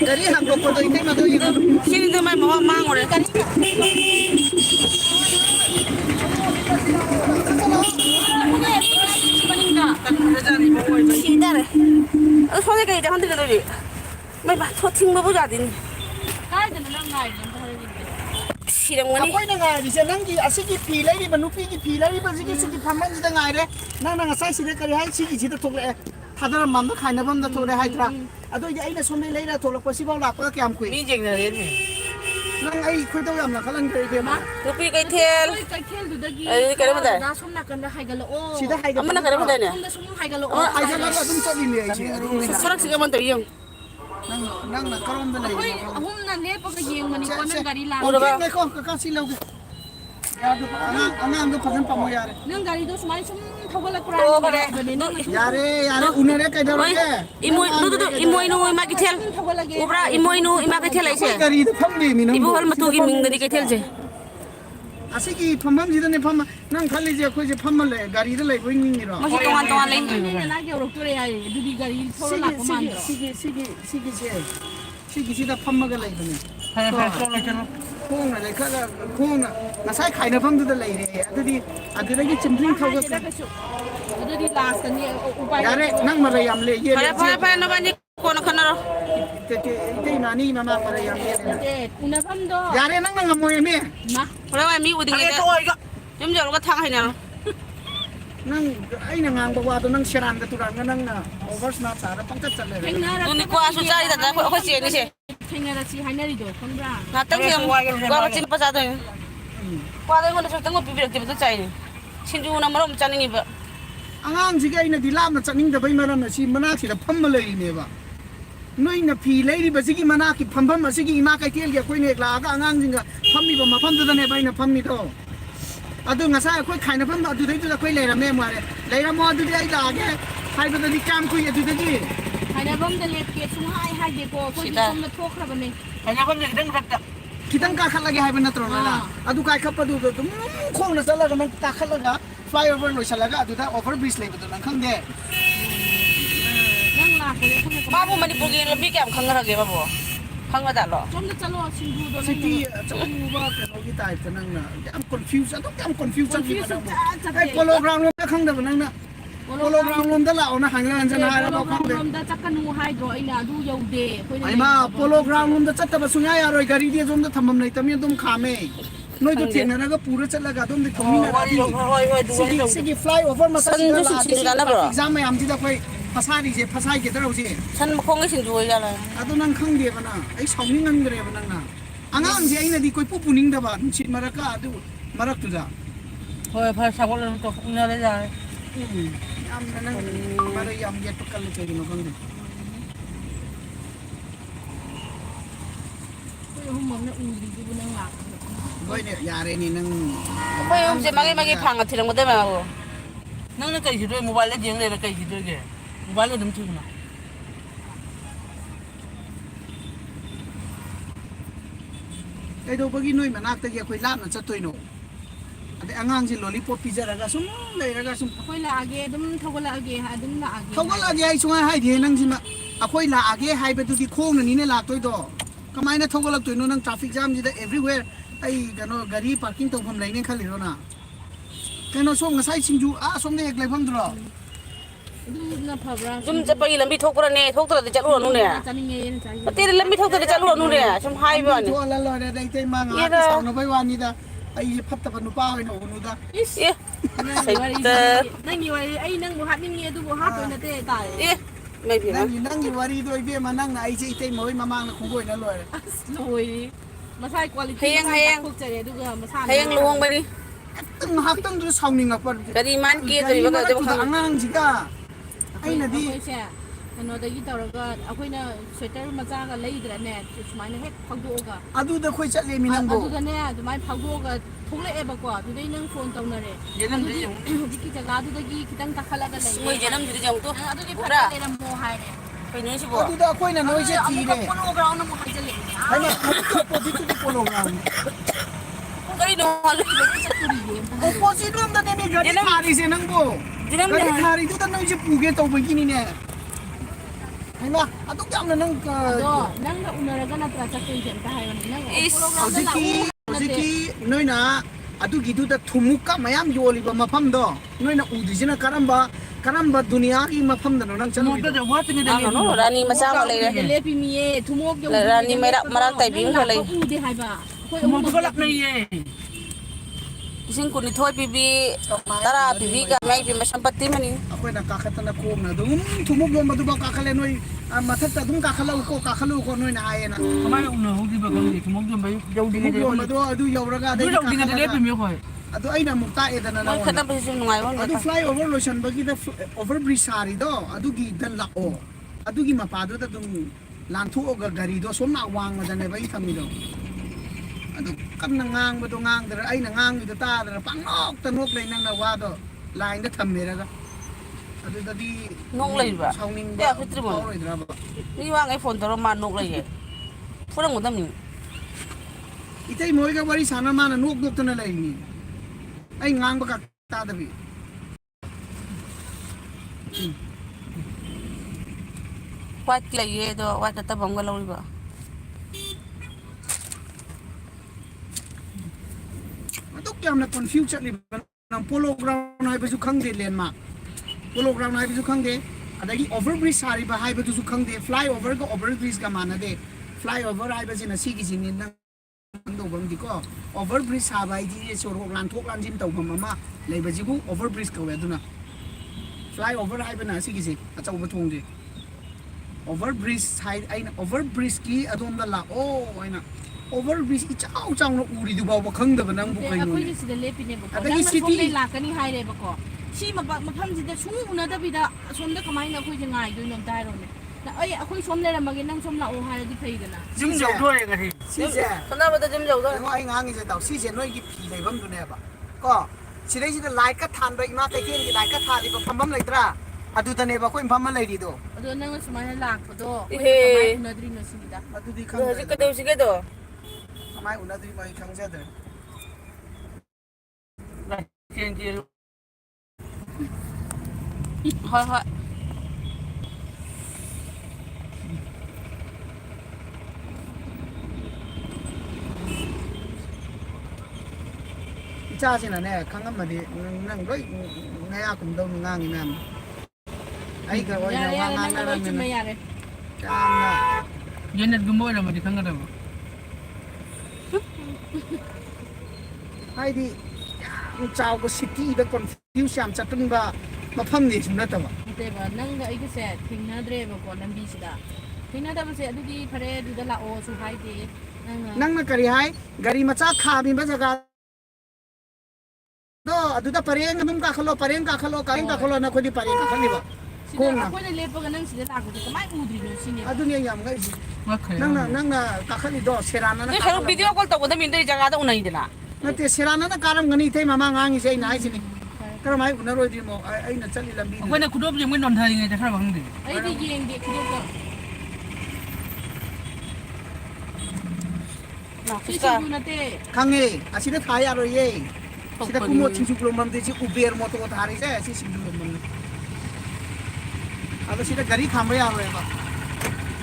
Dari hàng chục tôi thấy mà tôi gì đâu. Xin tôi mai mà mang rồi. 시다래. 손에 가이 장 흔들어 리. 매 봐. 초팅 뭐 보자 딘. 시렁머니. Quay là ngày thì sẽ năng gì, cái phi lấy đi mà núp cái phi lấy đi mà cái phàm ăn gì đang ngày đấy, năng sai xí đấy cái hay xí chỉ được thuộc lệ, thật ra mắm nó khai nó bấm nó thuộc lệ hay tra, tôi vậy là xuân lấy là thuộc là quay xí bao lạc có cái am quỷ. Ni jeng na rin. Năng ấy khơi tôi làm là khá là cái mà. 루피 가이 텔. 에이 그래 보다. 나 손나간다 하이갈로. Chỉ đã hay cái. 엄마나 그래 보다 네. 손나 손 하이갈로. Ai ra là cũng cho đi liền chứ. 사랑 시가 먼저 이용. Năng là cái ông này. hôm nay bác cái giếng mà đi qua nâng gari làm. Ủa cái này không, cái xí lâu cái. Ya được, anh cái phần phẩm ya đấy. nâng gari đó smile sum thâu cái là 또 그래. Ya đấy, uner cái đâu đấy. 이모 누구도 이모이노 이마기 텔. 오브라 이모이노 이마기 텔 아이세. Cái gì phẩm đi mình. 이보 할마 두기 민들이 게 텔제. cái phẩm gì đó này phẩm, năng khai lấy gì, khơi gì phẩm lấy, gari đó lấy quên mình rồi. 맛이 동안 레. nên là kiểu rồi này đi gari thâu là có màn rồi. Sige đã phẩm cái lấy cái này. Hay phải cho lại cho nó. Khuôn này lấy cái khuôn này, mà sai khai nó phẩm đó lấy đấy, cái đấy cái chim thinh thâu cái. Ada di last kan ni upaya. Ya đấy, năng mà lấy am lấy gì 파래 파래 파래 나바니 코너 카나로. cái nani mà lấy am lấy. Una pando. Ya đấy, năng ngắm mồi mi. Ma. 그래 미 우딩 게. 좀 저러고 탕 하냐. Năng ấy là ngang qua tôi năng xeran cái tụi năng là oversmart sao đó phăng chất chặt lại. 눈이 과 수자리다 나 혹시 니세. Kenya si hainari do konbra. 나 땡겨 과 찐 빠자도. 과된 거는 절대 못 비비려 때부터 짜이니. 친구나 뭐럼 짜는 게 봐. Anh chị cái này đi làm là chắc những cái bây giờ nó chỉ mana thì là phâm mà lấy nè bà, nói là phi lấy đi bà chỉ cái mana cái phâm mà chỉ cái ima cái tiền cái quên này là cái anh chị cái phâm đi bà mà phâm từ đây bây giờ phâm đi đâu, tôi ngay sáng quên khai nó phâm tôi thấy tôi là quên lấy làm em mà lấy làm mà tôi thấy là cái hai bên đi cam quên tôi thấy gì, Haina bom da let ke sum hai de ko ko di sum na thok ra bane. Kanya ko ni dang rakta. kita nggak kalah lagi hai bên terus lah, kai kapal tu khong na salah kan tak kalah lah, flyover lo salah kan, ta over bridge lagi betul, nang deh. Nang la ko le ko. 바보 많이 보기엔 lebih kayak 강렬하게 바보. 강하다 로. Som na chalo sindu do City, cakap ubah kalau kita itu nang na, am confused, am confused lagi pada. Polo ground lo dah khang dah nang na. Polo ground lo dah lah, orang hanglan sana ada apa khang dah. Rom da chakanu hai do ina du yau de. Ay ma, polo ground lo dah cakap basunya ya, roy gari dia zon dah thamam naik, tapi yang khame. Noi tu tiang na, pura cakap laga, tu dah kami na. Sigi flyover masa lah. Exam mai am tidak koi pasari je, pasai kita tahu je. 산 콩이 신주잖아. Ato nang khang dia bana, ay sauningan gere bana na. Angang je ina di koi pupuning dah ba, cint maraka adu marak tu dah. Hoy phải sao có lên to ina le ja. Am nang mara yam dia tukal le cari no khang dia. Ko hum mom na uri di bu nang la. Boy ni yare ni nang. 뭐 이제 마게 방 같은 거 때문에 하고. Nang na kai hidoi mobile le jeng le kai hidoi ge. Mobile le dum thu na. Cái đâu bagi noi manak ta koi lam na chatoi no. Ade angang si lollipop pizza raga sum le raga sum. Ko la age dum thog la age ha dum la age. Thau la ge ai sungai hai the nang si ma. Akoi la age hai be tu di khong na ni ne la toi do. Kamai na thog la toi no nang traffic jam ji da everywhere. Ai gano gari parking tong pham lai ne khali ro na. Cái nó xong ngasai singju xong đây lại pham rồi. Du na phabra. 좀 저기 람비 톡으로네 톡으로도 잘로 누네. Chaninge yen chai. 어때 람비 톡으로도 잘로 누네. 좀 하이버니. Thôi là lời đây đây mang ngã cái sau nó bay qua như ta. Ai phát tập nó bao nó nó ta. 예. Nang ni wari ai nang bu hat ni du bu hat to na te tai. 예. maybe na. Nang ni wari đôi bia mà nang ai chỉ tay mới mà mang nó không quên nó rồi. Loi. Masai quality. Hayang. Khuk chare du ga masai. hayang luwang ba ni? Từng hak từng đứa sau mình ngọc vật. Kadi man ki to iba ka Cái angang gì cả. Ai là đi. Ano da gi tawraga akoina sweater macha ga leidra ne sumaina hek phagdoga. Adu da khoi chat le mi nang bo. Adu da ne dumai phagdoga thole e ba ko du dei nang phone tawnare. Jenam de yung. Diki jaga du da gi kitang takhala ga lai. Moi jenam jiri jang to. Adu di phara le na mo hai ne. Koi ni si bo. Adu da khoi na noi che ti le. Polo ground na mo hai jale. Hai na opposite to polo ground. Koi no. Opposite lam da ne gari thari se nang bo. Dinam Gari na. thari tu tanong siya puge tau begini ne. Ay na, atok jam na nang ꯑꯗꯣ ꯅꯪꯒ ꯎꯅꯔꯒ ꯅꯠꯇ꯭ꯔꯥ ꯆꯠꯇꯣꯏꯁꯦ ꯑꯝꯇ ꯍꯥꯏꯔꯣꯅꯦ ꯅꯪ hojiki noina adugiduda thumuka mayam yoliba mafamdo noina udisina karamba dunia ki mafamda no nang chalu ꯃꯣꯛꯇ ꯖꯋꯥ ꯇꯤꯡꯒꯗ Ano no, rani masa ko lay. ꯂꯦꯞꯄꯤꯃꯤꯌꯦ ꯊꯨꯃꯣꯛ Rani marak tay bi ko lay. ꯎꯗꯦ ꯍꯥꯏꯕ ꯑꯩꯈꯣꯏ ꯃꯣꯛꯇ ꯂꯥꯛꯅꯩꯌꯦ Ising ko ni Thoy pibi tara pibi ka may pi masampati mani. akoina kakhatana komna dum thumuk lo madu ba kakhale noi mathakta dum kakhalau ko noina ayena ꯀꯃꯥꯏꯅ ꯎꯅꯍꯧꯗ꯭ꯔꯤꯕ ꯈꯪꯗꯦ ꯊꯨꯃꯣꯛ ꯌꯣꯟꯕ thumuk ꯌꯧꯗ꯭ꯔꯤꯉꯩꯗ lo madu adu yauraga ꯑꯗꯨ ꯌꯧꯗ꯭ꯔꯤꯉꯩꯗ ꯂꯦꯞꯄꯤꯃꯤ ꯑꯩꯈꯣꯏ adu aina mukta edana na Mo khata pa sim nungai won. adu fly over lotion bagi da over bridge sari do adu gi dan la o adu gi mapadu da dum lanthu oga gari do som na wang ma dane bai thami do adu kan na ngang ba do ngang da ai na ngang ni da ta da pang nok ta nok lai nang na wa do line da tham me ra ga adu da di Nok lai ba. sauning Ya fitri mo. ba Ni wa ngai phone taro ma nok lay ye. Pura ngudam ni. itai moi ga wari sana ma na nok nok ta na lai ni ai ngang ba ka ta da bi Wat lay ye do wat ta bang galaw ba. Matok yam na confuse chat li nang polo ground hai ba su khang de landmark polo ground hai ba su khang de adagi overbridge sari ba hai ba su khang de flyover ko overbridge ka mana de flyover hai ba sina si ki sin nang do bang di ko overbridge sa ba ji so ro lan thok lan jin tau bam ma lei ba ji ku overbridge ka we duna flyover hai ba na si ki si achau ba thong de overbridge side aina overbridge ki adom da la o aina overbridge ichau chau no uri du ba khang da ba nang bu kai no ꯑꯩꯈꯣꯏꯒꯤ ꯁꯤꯗ ꯂꯦꯞꯄꯤꯅꯦꯕꯀꯣ ꯑꯗꯒꯤ ꯅꯪꯅ city- ꯁꯣꯝꯗꯩ ꯂꯥꯛꯀꯅꯤ ꯍꯥꯏꯔꯦꯕꯀꯣ ꯁꯤ ꯃꯐꯝꯁꯤꯗ ꯁꯨꯡ ꯎꯅꯗꯕꯤꯗ ꯑꯁꯣꯝꯗ ꯀꯃꯥꯏꯅ ꯑꯩꯈꯣꯏꯁꯦ ꯉꯥꯏꯗꯣꯏꯅꯣ ꯑꯝꯇ ꯍꯥꯏꯔꯣꯅꯦ ꯑꯩ ꯑꯩꯈꯣꯏ ꯁꯣꯝ ꯂꯩꯔꯝꯃꯒꯦ ꯅꯪ ꯁꯣꯝ ꯂꯥꯛꯑꯣ ꯍꯥꯏꯔꯗꯤ ꯐꯩꯗꯅ ꯌꯨꯝ ꯌꯧꯗꯣꯔꯦ ꯉꯁꯤ sise Sana ba ta jim jaw do. ꯀꯩꯅꯣ ꯑꯩ ꯉꯥꯡꯉꯤꯁꯦ ꯇꯧ ꯁꯤꯁꯦ ꯅꯣꯏꯒꯤ ꯐꯤ ꯂꯩꯐꯝꯗꯨꯅꯦꯕ ꯀꯣ ꯁꯤꯗꯩꯁꯤꯗ ꯂꯥꯏꯠꯀ ꯊꯥꯟꯕ ꯏꯃꯥ ꯀꯩꯊꯦꯜꯒꯤ ꯂꯥꯏꯠꯀ ꯊꯥꯜꯂꯤꯕ ꯐꯝꯐꯝ ꯂꯩꯇ꯭ꯔꯥ ꯑꯗꯨꯗꯅꯦꯕ ꯑꯩꯈꯣꯏ ꯐꯝꯃ ꯂꯩꯔꯤꯗꯣ ꯑꯗꯣ ꯅꯪꯅ ꯁꯨꯃꯥꯏꯅ ꯂꯥꯛꯄꯗꯣ Ihe. ꯀꯃꯥꯏꯅ ꯎꯅꯗ꯭ꯔꯤꯅꯣ ꯁꯤꯅꯤꯗ ꯑꯗꯨꯗꯤ Hojik ꯈꯪꯗ꯭ꯔꯦ ka daw sige do. ꯀꯃꯥꯏ ꯎꯅꯗꯣꯏꯕ ꯑꯩ ꯈꯪꯖꯗ꯭ꯔꯦ ꯆꯦꯟ ꯆꯦꯟ Hoy hoy. ꯏꯆꯥꯁꯤꯅꯅꯦ ꯈꯪꯉꯝꯃꯗꯤ ꯅꯪ ꯂꯣꯏ ꯉꯌꯥ ꯀꯨꯝꯗꯧꯅꯤ ꯉꯥꯡꯉꯤ ꯃꯌꯥꯝ ꯑꯩꯒ ꯑꯣꯏꯅ ꯌꯥꯔꯦ ꯋꯥ ꯌꯥꯔꯦ ꯅꯪꯅ ꯂꯣꯏ ꯆꯨꯝꯃꯦ ꯉꯥꯡꯅꯔꯝꯃꯤꯅ ꯌꯥꯔꯦ ꯌꯥꯝꯅ ꯌꯦꯟꯅꯠꯒꯨꯝꯕ ꯑꯣꯏꯔꯝꯃꯗꯤ ꯈꯪꯒꯗꯕ ꯍꯥꯏꯗꯤ ꯌꯥꯝ ꯆꯥꯎꯕ ꯁꯤꯇꯤꯗ ꯀꯟꯐ꯭ꯌꯨꯁ ꯌꯥꯝ ꯆꯠꯄꯟꯕ ꯃꯐꯝꯅꯤꯁꯨ ꯅꯠꯇꯕ ꯅꯠꯇꯦꯕ ꯅꯪꯒ ꯑꯩꯒꯁꯦ ꯊꯦꯡꯅꯗ꯭ꯔꯦꯕꯀꯣ ꯂꯝꯕꯤꯁꯤꯗ ꯊꯦꯡꯅꯗꯕꯁꯦ ꯑꯗꯨꯗꯤ ꯐꯔꯦ ꯑꯗꯨꯗ ꯂꯥꯛꯑꯣꯁꯨ ꯍꯥꯏꯗे ꯅꯪꯅ ꯀꯔꯤ ꯍꯥꯏ ꯒꯥꯔꯤ ꯃꯆꯥ ꯈꯥꯝꯃꯤꯕ ꯖꯒꯥꯗꯣ ꯑꯗꯨꯗ ꯄꯔꯦꯡ ꯑꯗꯨꯝ ꯀꯥꯈꯠꯂꯣ ꯄꯔꯦꯡ ꯀꯥꯈꯠꯂꯣ ꯑꯩꯈꯣꯏꯗꯤ ꯄꯔꯦꯡ ꯀꯥꯈꯠꯂꯤꯕ ꯁꯤꯗ ꯈꯣꯡꯅ ꯑꯩꯈꯣꯏꯅ ꯂꯦꯞꯄꯒ ꯅꯪ ꯁꯤꯗ ꯂꯥꯛꯄꯁꯦ ꯀꯃꯥꯏꯅ ꯎꯗ꯭ꯔꯤꯅꯣ ꯁꯤꯅꯦꯕ ꯑꯗꯨꯅꯤ ꯑꯩ ꯌꯥꯝ ꯉꯛꯏꯁꯦ ꯉꯛꯈ꯭ꯔꯦ ꯅꯪꯅ ꯀꯥꯈꯠꯂꯤꯗꯣ ꯁꯦꯔꯥꯅꯅ Ni saru video call to ko da min dai jaga da unai dina. ꯅꯠꯇꯦ ꯁꯦꯔꯥꯅꯅ ꯀꯥꯔꯝꯒꯅꯤ ꯏꯇꯩ ꯃꯃꯥ ꯉꯥꯡꯉꯤꯁꯦ ꯑꯩꯅ ꯍꯥꯏꯁꯤꯅꯤ ꯀꯔꯝꯍꯥꯏꯅ ꯎꯅꯔꯣꯏꯗ꯭ꯔꯤꯃꯣ ꯑꯩꯅ ꯆꯠꯂꯤ ꯂꯝꯕꯤꯗꯨ ꯑꯩꯈꯣꯏꯅ ꯈꯨꯗꯣꯞ ꯌꯦꯡꯕ ꯅꯣꯟꯊꯔꯤꯉꯩꯗ ꯈꯔ ꯈꯪꯗꯦ ꯑꯩꯗꯤ ꯌꯦꯡꯗꯦ ꯈꯨꯗꯣꯞꯇꯣ Na ꯁꯤ fiska. ꯁꯤꯡꯖꯨ ꯅꯠꯇꯦ ꯈꯪꯉꯦ ꯑꯁꯤꯗ ꯊꯥ ꯌꯥꯔꯣꯏꯌꯦ ꯁꯤꯗ ꯀꯨꯃꯣ ꯁꯤꯡꯖꯨ ꯂꯣꯟꯐꯝꯗꯤ ꯁꯤ ꯎꯕꯦꯔ ꯃꯣꯇꯣ ꯊꯥꯔꯤꯁꯦ ꯁꯤ ꯁꯤꯡꯖꯨ ꯂꯣꯟꯐꯝꯅꯤ ꯑꯗꯣ ꯁꯤꯗ ꯒꯥꯔꯤ ꯈꯥꯝꯕ ꯌꯥꯔꯣꯏꯕ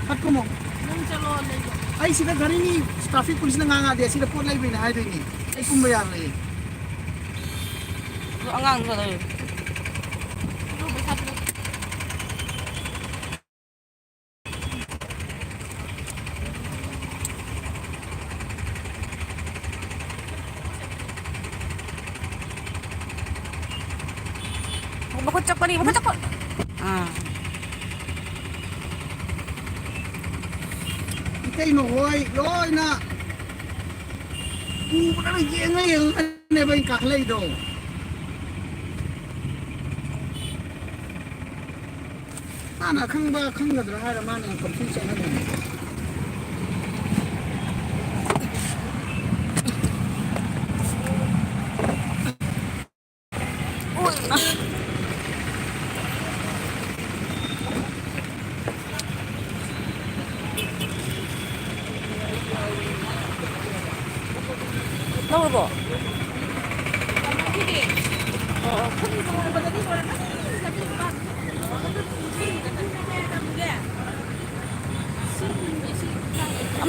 ꯐꯠꯀꯨꯃꯣ ꯅꯪ ꯆꯠꯂꯣ ꯂꯩꯕ ꯑꯩ ꯁꯤꯗ ꯒꯥꯔꯤꯅꯤ ꯇ꯭ꯔꯥꯐꯤꯛ ꯄꯨꯂꯤꯁꯅ ꯉꯥꯡꯉꯗꯤ ꯁꯤꯗ ꯄꯣꯠ ꯂꯩꯕꯩꯅ ꯍꯥꯏꯗꯣꯏꯅꯤ ꯑꯩ ꯀꯨꯝꯕ ꯌꯥꯔꯣꯏꯌꯦ Angang ko dai. ꯈꯨꯗꯣꯞ ꯄꯩꯁꯥ ꯄꯤꯔꯛ Bakot chak pa ni, bakot chak pa. Ah. ꯏꯇꯩ ꯃꯈꯣꯏ ꯂꯣꯏꯅ ꯎꯕꯗ ꯌꯦꯡꯉꯅꯦꯕ ꯑꯩ ꯀꯥꯈꯠꯂꯛꯏꯗꯣ ꯃꯥꯅ ꯑꯈꯪꯕ ꯈꯪꯒꯗ꯭ꯔꯥ ꯍꯥꯏꯔ ꯃꯥꯅ ꯀꯟꯐ꯭ꯌꯨꯁ ꯆꯠꯍꯜꯂꯤꯅꯤ Lauro bo. ꯈꯤꯗꯤ Oo. ꯈꯨꯗꯤ ꯀꯃꯥꯏꯅ ꯕꯗꯗꯤ ꯂꯣꯏꯔꯦ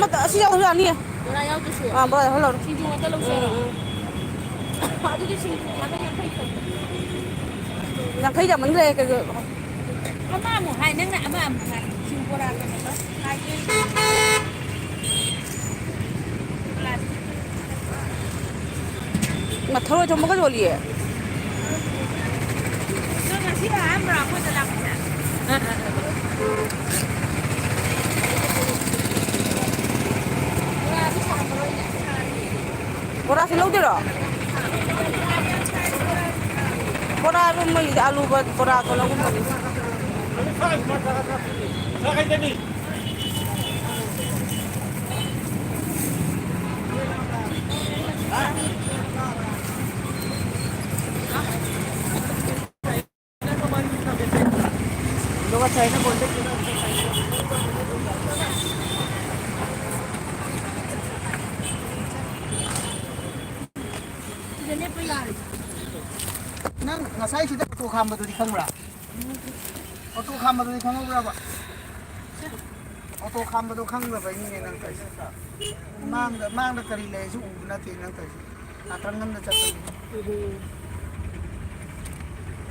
ꯑꯃꯠꯇ ꯑꯁꯤ ꯌꯥꯎꯁꯨ ꯌꯥꯅꯤꯌꯦ ꯕꯣꯔꯥ ꯌꯥꯎꯗ꯭ꯔꯁꯨ ꯕꯣꯔꯥ ꯍꯜꯂꯣ ꯁꯤꯡꯖꯨ ꯉꯥꯛꯇ ꯂꯧꯖꯔꯣ ꯑꯗꯨꯗꯤ ꯁꯤꯡꯖꯨ ꯉꯥꯛꯇ 50 50 ꯌꯥꯝꯃꯟꯈ꯭ꯔꯦ ꯀꯩ ꯑꯃꯃꯨꯛ ꯍꯥꯏ ꯅꯪꯅ ꯑꯃꯃꯨꯛ ꯍꯥꯏ ꯁꯤꯡꯖꯨ ꯕꯣꯔꯥ ꯀꯩꯅꯣꯗ ꯍꯥꯏꯒꯦ ꯊꯔꯣꯏ ꯊꯣꯡꯕꯒ ꯌꯣꯜꯂꯤꯌꯦ ꯅꯪ ꯉꯁꯤ ꯑꯍꯥꯟꯕ꯭ꯔꯥ ꯑꯩꯈꯣꯏꯗ ꯂꯥꯛꯄꯁꯦ ꯕꯣꯔꯥꯗꯤ ꯁꯥꯔꯝꯃꯔꯣꯏꯅꯦ ꯕꯣꯔꯥꯁꯤ ꯂꯧꯗꯣꯏꯔꯣ ꯕꯣꯔꯥ ꯃꯣꯏꯒꯤꯗꯤ ꯑꯥꯂꯨ ꯕꯣꯔꯥ ꯀꯣꯜꯂꯒꯨꯝꯕꯅꯤ ꯁꯤꯗ ꯂꯦꯞꯄ ꯌꯥꯔꯦ ꯅꯪ ꯉꯁꯥꯏ ꯁꯤꯗ ꯑꯣꯇꯣ ꯈꯥꯝꯕꯗꯨꯗꯤ ꯈꯪꯕ꯭ꯔꯥ ꯑꯣꯇꯣ ꯈꯥꯝꯕꯗꯨꯗꯤ ꯈꯪꯍꯧꯕ꯭ꯔꯕ ꯑꯣꯇꯣ ꯈꯥꯝꯕꯗꯣ ꯈꯪꯗꯕꯩꯅꯤꯅꯦ ꯅꯪ ꯇꯧꯔꯤꯁꯦ ꯃꯥꯡꯗ ꯀꯔꯤ ꯂꯩꯔꯁꯨ ꯎꯕ ꯅꯠꯇꯦ ꯅꯪ ꯇꯧꯔꯤꯁꯦ ꯅꯥꯀꯟ ꯑꯃꯗ ꯆꯠꯄꯒꯤ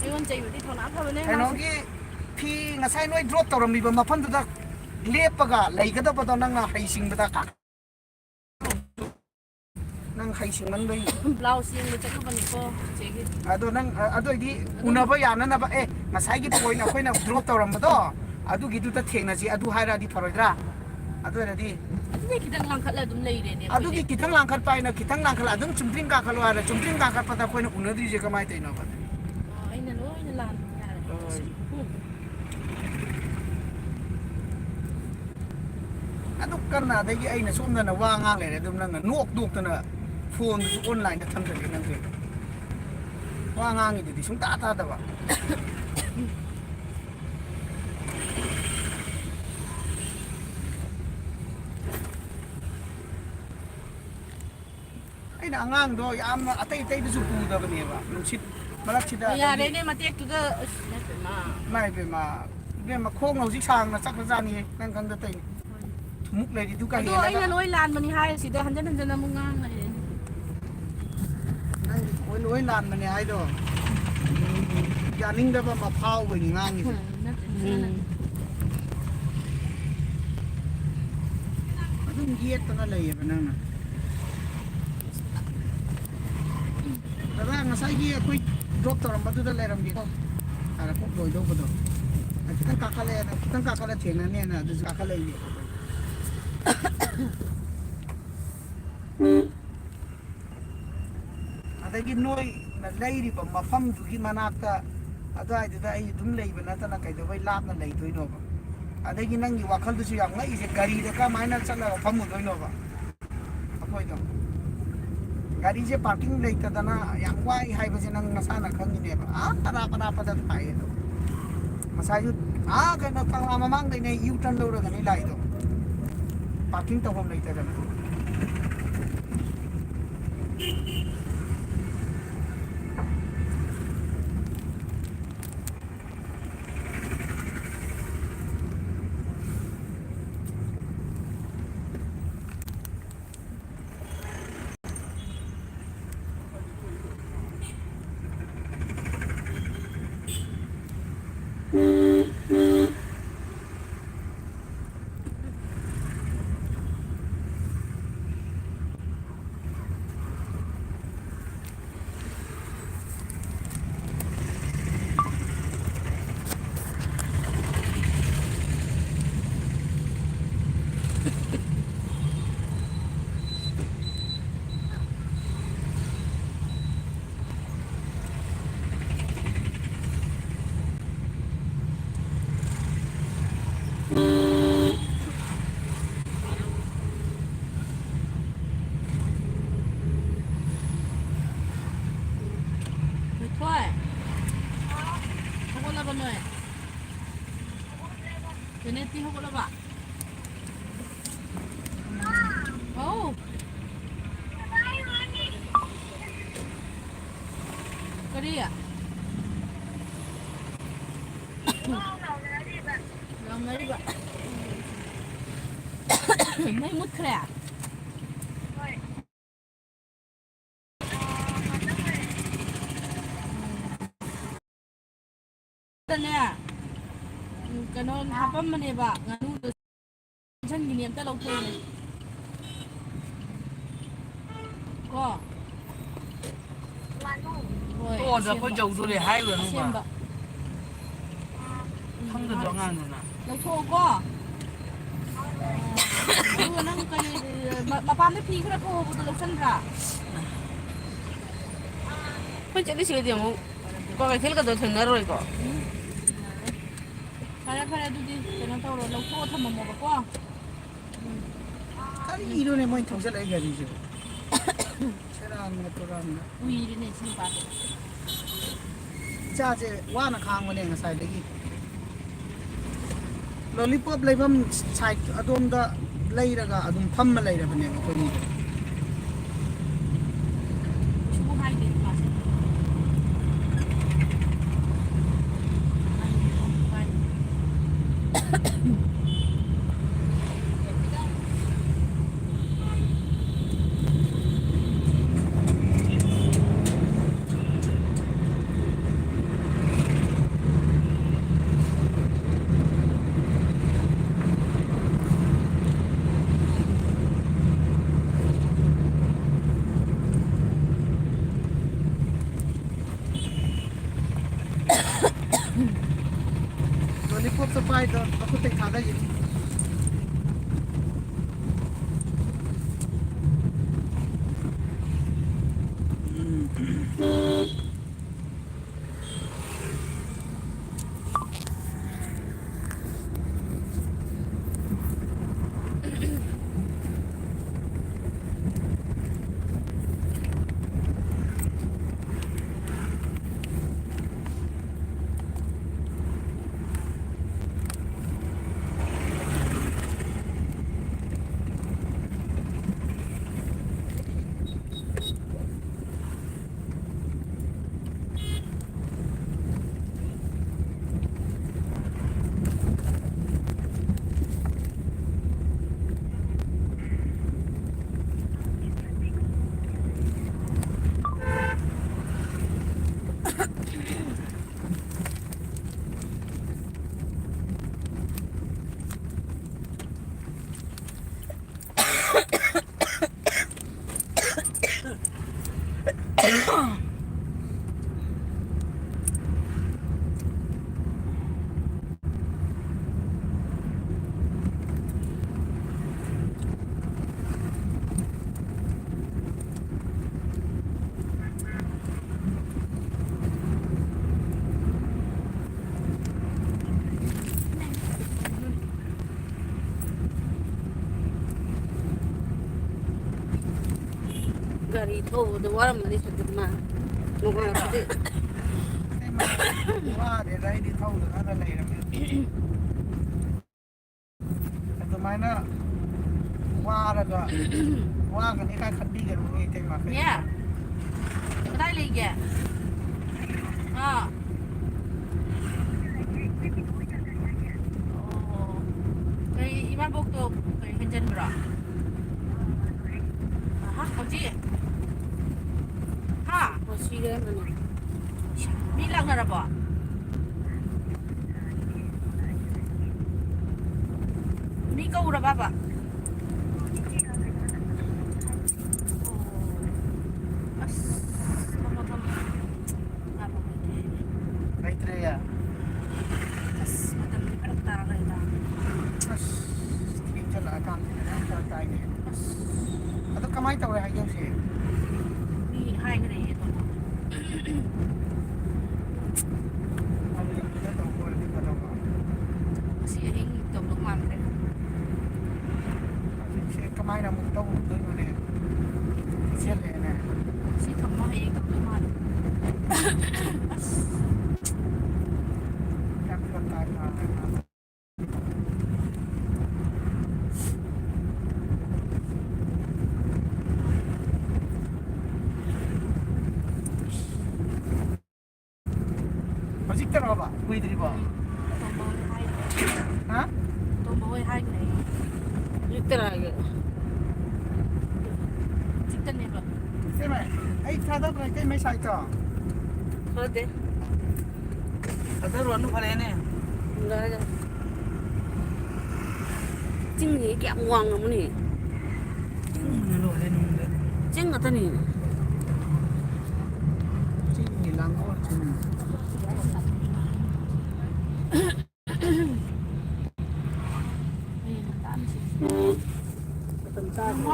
ꯑꯩꯉꯣꯟ ꯆꯩꯕꯗꯤ ꯊꯧꯅꯥ ꯐꯕꯅꯦ ꯃꯥꯁꯦ ꯀꯩꯅꯣꯒꯤ ꯐꯤ ꯉꯁꯥꯏ ꯅꯣꯏ ꯗ꯭ꯔꯣꯞ ꯇꯧꯔꯝꯃꯤꯕ ꯃꯐꯝꯗꯨꯗ ꯂꯦꯞꯄꯒ ꯂꯩꯒꯗꯕꯗꯣ ꯅꯪꯅ ꯍꯩꯁꯤꯡꯕꯗ ꯅꯪ ꯍꯩꯁꯤꯡꯃꯟꯕꯩ ꯕ꯭ꯂꯥꯎꯁ ꯌꯦꯡꯕ ꯆꯠꯂꯨꯕꯅꯤꯀꯣ ꯆꯦꯒꯤ ꯑꯗꯣ ꯅꯪ ꯑꯗꯨꯏꯗꯤ ꯎꯅꯕ ꯌꯥꯅꯅꯕ ꯉꯁꯥꯏꯒꯤ ꯄꯣꯏꯟ ꯑꯩꯈꯣꯏꯅ ꯗ꯭ꯔꯣꯞ ꯇꯧꯔꯝꯕꯗꯣ ꯑꯗꯨꯒꯤꯗꯨꯗ ꯊꯦꯡꯅꯁꯤ ꯑꯗꯨ ꯍꯥꯏꯔꯛꯑꯗꯤ ꯐꯔꯣꯏꯗ꯭ꯔꯥ ꯑꯗꯨ ꯑꯣꯏꯔꯗꯤ ꯑꯗꯨꯗꯤ ꯈꯤꯇꯪ ꯂꯥꯡꯈꯠꯂ ꯑꯗꯨꯝ ꯂꯩꯔꯦꯅꯦ ꯑꯗꯨꯒꯤ ꯈꯤꯇꯪ ꯂꯥꯡꯈꯠꯄ ꯍꯥꯏꯅ ꯈꯤꯇꯪ ꯂꯥꯡꯈꯠꯂ ꯑꯗꯨꯝ ꯆꯨꯝꯗ꯭ꯔꯤꯡ ꯀꯥꯈꯠꯂꯣ ꯍꯥꯏꯔ ꯆꯨꯝꯗ꯭ꯔꯤꯡ ꯀꯥꯈꯠꯄꯗ ꯑꯩꯈꯣꯏꯅ ꯎꯅꯗ꯭ꯔꯤꯁꯦ ꯀꯃꯥꯏꯅ ꯇꯧꯔꯤꯅꯣꯕ ꯑꯩꯅ ꯂꯣꯏꯅ ꯂꯥꯟꯕ ꯌꯥꯔꯦ ꯑꯗꯨ ꯀꯔꯅꯥꯗꯒꯤ ꯑꯩꯅ ꯁꯣꯝꯗꯅ ꯋꯥ ꯉꯥꯡ ꯂꯩꯔꯦ ꯑꯗꯨꯝ ꯅꯪꯅ ꯅꯣꯛꯇꯅ ꯐꯣꯟꯗꯨꯁꯨ ꯑꯣꯟꯂꯥꯏꯟꯗ ꯊꯝꯖꯜꯂꯤ ꯅꯪꯁꯦ ꯋꯥ ꯉꯥꯡꯉꯤꯗꯨꯗꯤ ꯁꯨꯡꯇꯥ ꯇꯥꯗꯕ ꯑꯩꯅ ꯑꯉꯥꯡꯗꯣ ꯌꯥꯝꯅ ꯑꯇꯩ ꯑꯇꯩꯗꯁꯨ ꯄꯨꯗꯕꯅꯦꯕ ꯅꯨꯡꯁꯤꯠ ꯃꯔꯛꯁꯤꯗ ꯌꯥꯔꯦꯅꯦ ꯃꯇꯦꯛꯇꯨꯗ ꯏꯃꯥ ꯏꯕꯦꯝꯃ ꯈꯣꯡ ꯍꯧꯖꯤꯛ ꯁꯥꯡꯅ ꯆꯠꯈ꯭ꯔꯖꯥꯠꯅꯤꯍꯦ ꯅꯪ ꯈꯪꯗ ꯇꯧꯔꯤꯅꯤ ꯊꯨꯝꯃꯨꯛ ꯂꯩꯔꯤꯗꯨ ꯀꯥ ꯑꯗꯣ ꯍꯦꯜꯂꯒ ꯑꯩꯅ ꯂꯣꯏ ꯂꯥꯟꯕꯅꯤ ꯍꯥꯏꯔꯤꯁꯤꯗ ꯍꯟꯖꯤꯟ ꯍꯟꯖꯤꯟ ꯑꯃꯨꯛ ꯉꯥꯡ ꯂꯩꯔꯦꯅꯦ ꯅꯪ ꯂꯣꯏ ꯂꯥꯟꯕꯅꯦ ꯍꯥꯏꯗꯣ ꯌꯥꯅꯤꯡꯗꯕ ꯑꯃ ꯐꯥꯎꯕꯅꯤ ꯉꯥꯡꯉꯤꯁꯦ ꯑꯗꯨꯝ ꯌꯦꯠꯇꯅ ꯂꯩꯌꯦꯕ ꯅꯪꯅ ꯗꯗꯥ ꯉꯁꯥꯏꯒꯤ ꯑꯩꯈꯣꯏ ꯗ꯭ꯔꯣꯞ ꯇꯧꯔꯝꯕꯗꯨꯗ ꯂꯩꯔꯝꯒꯦꯀꯣ ꯍꯥꯏꯔꯛꯄ ꯂꯣꯏꯗꯧꯕꯗꯣ ꯈꯤꯇꯪ ꯀꯥꯈꯠꯂꯛꯑꯦ ꯈꯤꯇꯪ ꯀꯥꯈꯠꯂ ꯊꯦꯡꯅꯅꯦꯅ ꯑꯗꯨꯁꯨ ꯀꯥꯈꯠꯂꯛꯏꯅꯦ ꯑꯗꯒꯤ ꯅꯣꯏꯅ ꯂꯩꯔꯤꯕ ꯃꯐꯝꯗꯨꯒꯤ ꯃꯅꯥꯛꯇ ꯑꯗꯨꯋꯥꯏꯗꯨꯗ ꯑꯩ ꯑꯗꯨꯝ ꯂꯩꯕ ꯅꯠꯇꯅ ꯀꯩꯗꯧꯕꯩ ꯂꯥꯞꯅ ꯂꯩꯗꯣꯏꯅꯣꯕ ꯑꯗꯒꯤ ꯅꯪꯒꯤ ꯋꯥꯈꯜꯗꯨꯁꯨ ꯌꯥꯝ ꯉꯛꯏꯁꯦ ꯒꯥꯔꯤꯗ ꯀꯔꯝꯍꯥꯏꯅ ꯆꯠꯂꯒ ꯐꯝꯃꯨꯗꯣꯏꯅꯣꯕ ꯑꯩꯈꯣꯏꯗꯣ ꯒꯥꯔꯤꯁꯦ ꯄꯥꯔꯀꯤꯡ ꯂꯩꯇꯗꯅ ꯌꯥꯝ ꯋꯥꯏ ꯍꯥꯏꯕꯁꯦ ꯅꯪ ꯅꯁꯥꯅ ꯈꯪꯉꯤꯅꯦꯕ ꯑꯔꯥꯞ ꯑꯔꯥꯞꯄꯗ ꯊꯥꯏꯌꯦꯗꯣ ꯉꯁꯥꯏꯁꯨ ꯀꯩꯅꯣ ꯀꯪꯂꯥ ꯃꯃꯥꯡꯗꯩꯅꯦ ꯌꯨ ꯇꯔꯟ ꯂꯧꯔꯒꯅꯤ ꯂꯥꯛꯏꯗꯣ ꯄꯥꯔꯀꯤꯡ ꯇꯧꯐꯝ ꯂꯩꯇꯗꯅ ꯊꯣꯏ ꯍꯧꯒꯠꯂꯕ ꯅꯣꯏ ꯖꯦꯅꯦꯠꯇꯤ ꯍꯧꯒꯠꯂꯕ ꯑꯧ ꯀꯔꯤ ꯂꯥꯎꯅꯔꯤꯕ ไม่มุดแคร์แต่เนี่ยกันนอนทับมันเนี่ยบะงานนู้นฉันกินเนี่ยแต่เราเทเลยก็ 또 저 번쩍 소리 하이고 하는 เชื่อม 거야. บะ 형도 정하는 나. เราโทรก็นั่งไปมาปามได้พีก็โทรบุตรลูกฉันค่ะ 혼 ጨ리 시게 되면 거기 될 것도 되나로 이거 พาราดูดิเป็นน้องเต่าเราโทรทำมาหมดก็ 아니 이론에 뭐 통절 얘기하지. 세랑 또랑 วีดิเนี่ยชิมปา 자제 와나 강원에 사이 되기. 롤리팝 레이범 차이 아돔다 레이라가 아돔 팜마 레이라 버네 거기. ชูให้เด็ดมาใช่ 롤리팝 서파이 더 aku tek thada ji. gari to the waram mani sadma nuga de Wah, dia rai di tahu ada leira. Itu mana wah ada wah kan ikan khadi kan ini tema. เนี่ยได้เลยแกอ่าโอ้ยiman bok to kay kanjan bra ha ko ji ha ko sire mani mi lang na ba mi ko ra ba Baik ya. Tinggal akan santai ni. Atau kamai tahu yang ayam sih. มีให้กันเลยตัว Kalau yang kita tahu boleh kita tahu. เสียเองตกลงมาเลย Sih kamai nak tahu tu mana. Siapa ni? สิทำมาเองตกลงมา Yang santai lah. Masih terang apa? Kui dari bawah. ตัวมาให้ Hah? ตัวมาให้กันเลย 빅더라게. 찍다내봐. ใช่ไหมไอ้ถ้าต้องไปไม่ใช่จ่อ 어때? 다들 왔는 거네. 나가. 찡이 깨왕 어머니. 이거 했는데. 찡 같더니. จริงนี่ล้างก็จริง